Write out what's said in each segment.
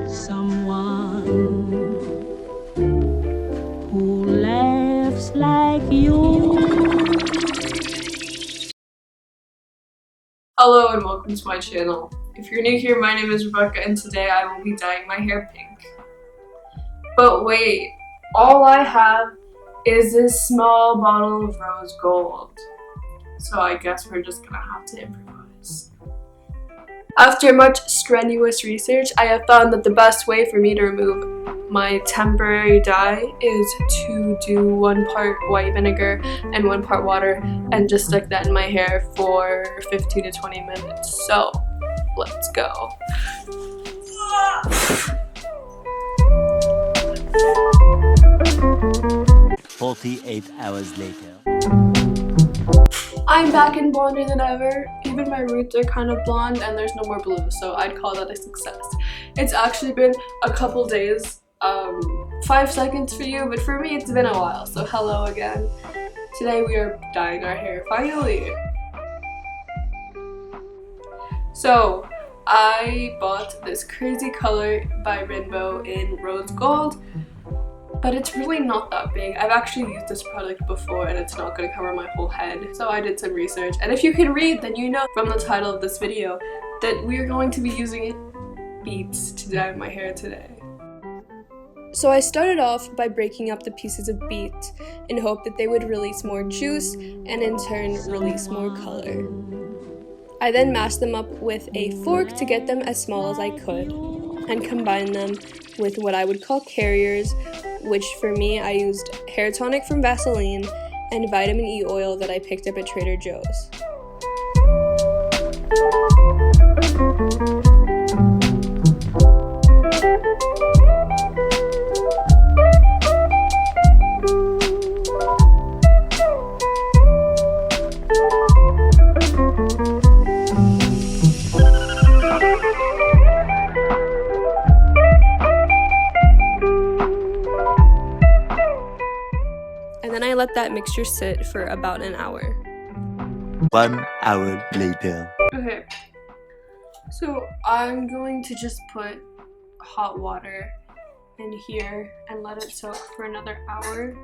Someone who laughs like you. Hello and welcome to my channel. If you're new here, my name is Rebecca and today I will be dyeing my hair pink. But wait, all I have is this small bottle of rose gold. So I guess we're just gonna have to improvise. After much strenuous research, I have found that the best way for me to remove my temporary dye is to do 1 part white vinegar and 1 part water and just stick that in my hair for 15 to 20 minutes. So let's go. 48 hours later. I'm back and blonder than ever. Even my roots are kind of blonde and there's no more blue, so I'd call that a success. It's actually been a couple days, 5 seconds for you, but for me it's been a while, so hello again. Today we are dyeing our hair, finally. So I bought this crazy color by Rainbow in rose gold, but it's really not that big. I've actually used this product before and it's not going to cover my whole head. So I did some research, and if you can read, then you know from the title of this video that we are going to be using beets to dye my hair today. So I started off by breaking up the pieces of beet in hope that they would release more juice and in turn release more color. I then mashed them up with a fork to get them as small as I could and combined them with what I would call carriers, which for me I used hair tonic from Vaseline and vitamin E oil that I picked up at Trader Joe's. And then I let that mixture sit for about an hour. 1 hour later. Okay, so I'm going to just put hot water in here and let it soak for another hour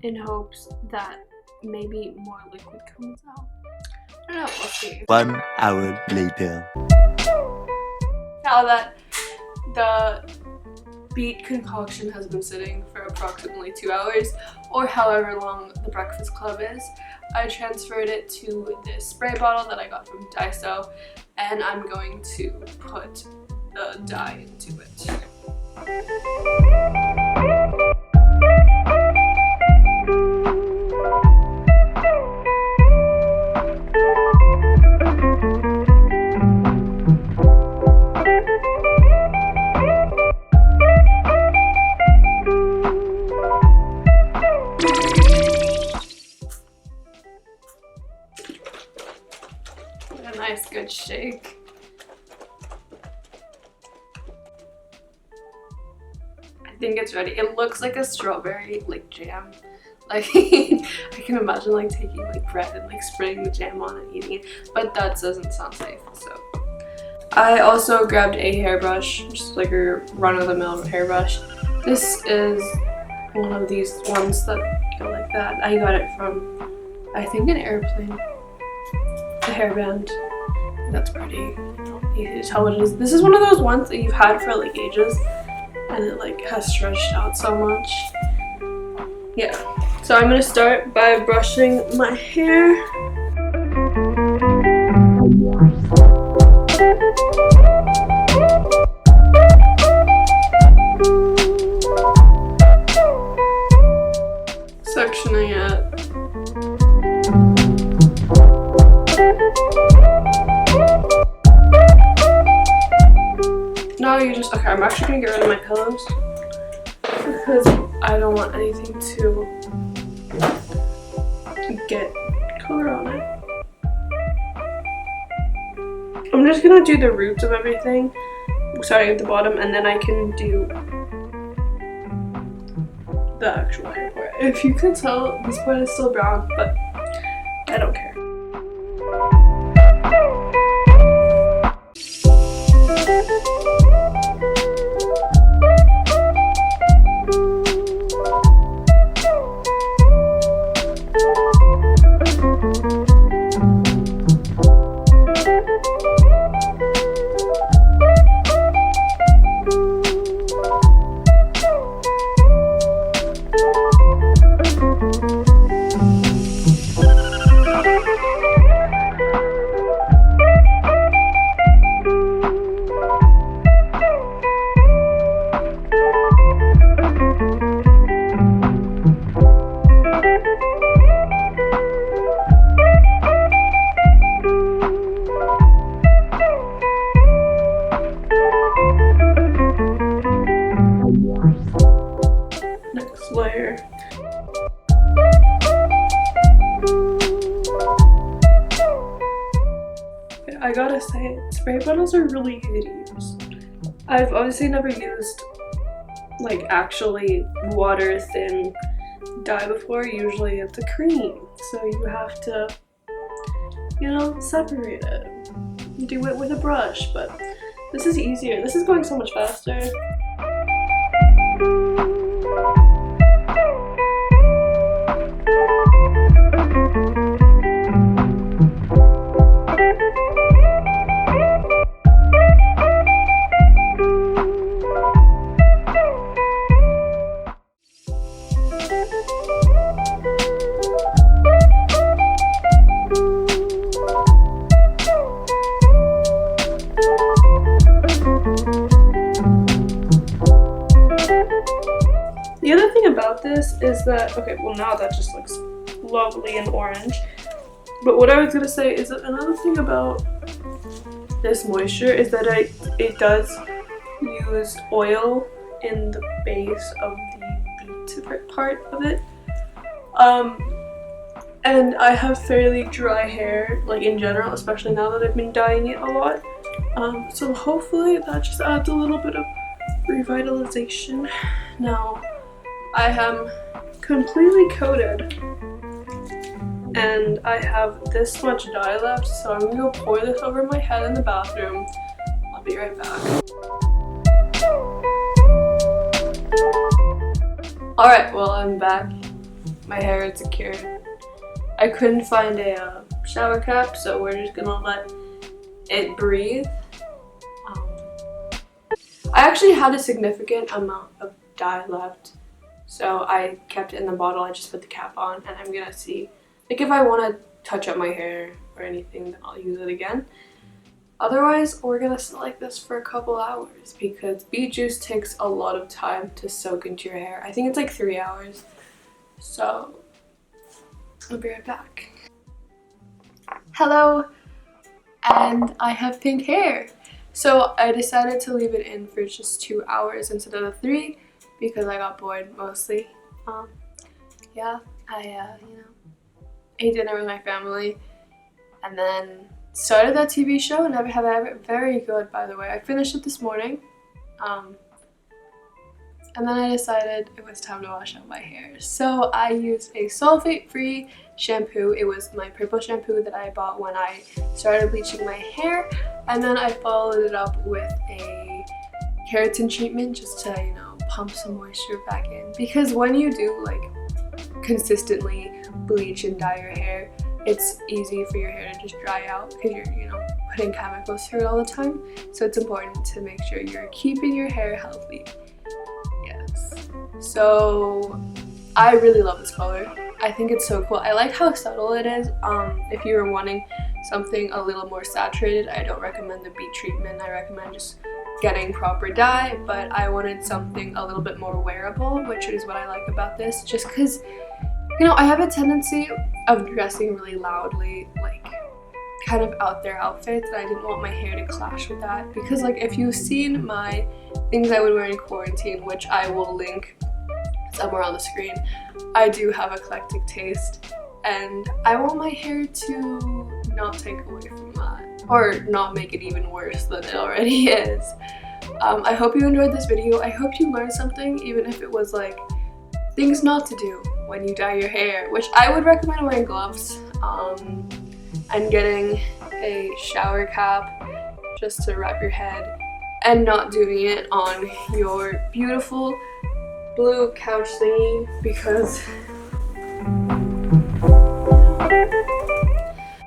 in hopes that maybe more liquid comes out. I don't know, we'll see. 1 hour later. Now that the beet concoction has been sitting for approximately 2 hours, or however long the breakfast club is, I transferred it to this spray bottle that I got from Daiso, and I'm going to put the dye into it. A nice good shake. I think it's ready. It looks like a strawberry jam. Like I can imagine taking bread and spraying the jam on and eating it, but that doesn't sound safe. So I also grabbed a hairbrush, just a run-of-the-mill hairbrush. This is one of these ones that go like that. I got it from, I think, an airplane. The hairband. That's pretty easy to tell what it is. This is one of those ones that you've had for ages and it has stretched out so much. Yeah. So I'm gonna start by brushing my hair. Sectioning it. Now you just, okay, I'm actually gonna get rid of my pillows because I don't want anything to get color on it. I'm just gonna do the roots of everything, starting at the bottom, and then I can do the actual hair part. If you can tell, this part is still brown, but I don't care. Next layer. I gotta say, spray bottles are really easy to use. I've obviously never used like actually water thin dye before. Usually it's a cream, so you have to, you know, separate it. You do it with a brush, but this is easier. This is going so much faster. The other thing about this is that, okay, well now that just looks lovely and orange. But what I was gonna say is that another thing about this moisture is that it does use oil in the base of the beet part of it. And I have fairly dry hair, like in general, especially now that I've been dyeing it a lot. So hopefully that just adds a little bit of revitalization. Now, I am completely coated and I have this much dye left, so I'm gonna go pour this over my head in the bathroom. I'll be right back. Alright, well I'm back. My hair is secure. I couldn't find a shower cap, so we're just gonna let it breathe. I actually had a significant amount of dye left, so I kept it in the bottle. I just put the cap on, and I'm gonna see, like, if I want to touch up my hair or anything, then I'll use it again. Otherwise, we're gonna sit like this for a couple hours because beet juice takes a lot of time to soak into your hair. I think it's like 3 hours. So I'll be right back. Hello, and I have pink hair. So I decided to leave it in for just 2 hours instead of the 3 because I got bored mostly. Yeah, I ate dinner with my family and then started that TV show, and I have it very good, by the way. I finished it this morning. And then I decided it was time to wash out my hair. So I used a sulfate-free shampoo. It was my purple shampoo that I bought when I started bleaching my hair. And then I followed it up with a keratin treatment just to, you know, pump some moisture back in. Because when you do, like, consistently bleach and dye your hair, it's easy for your hair to just dry out because you're, you know, putting chemicals through it all the time. So it's important to make sure you're keeping your hair healthy. So I really love this color. I think it's so cool. I like how subtle it is. If you were wanting something a little more saturated, I don't recommend the beet treatment. I recommend just getting proper dye, but I wanted something a little bit more wearable, which is what I like about this, just because, you know, I have a tendency of dressing really loudly, like kind of out there outfits, and I didn't want my hair to clash with that because, like, if you've seen my things I would wear in quarantine, which I will link somewhere on the screen, I do have eclectic taste and I want my hair to not take away from that or not make it even worse than it already is. I hope you enjoyed this video. I hope you learned something, even if it was like things not to do when you dye your hair, which I would recommend wearing gloves and getting a shower cap just to wrap your head and not doing it on your beautiful blue couch thingy because,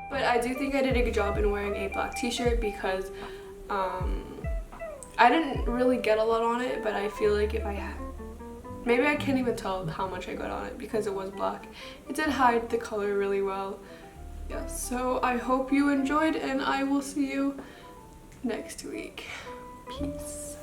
but I I do think I did a good job in wearing a black t-shirt because I didn't really get a lot on it, but I feel like if I had, maybe I can't even tell how much I got on it because it was black. It did hide the color really well. Yeah, so I hope you enjoyed, and I will see you next week. Peace.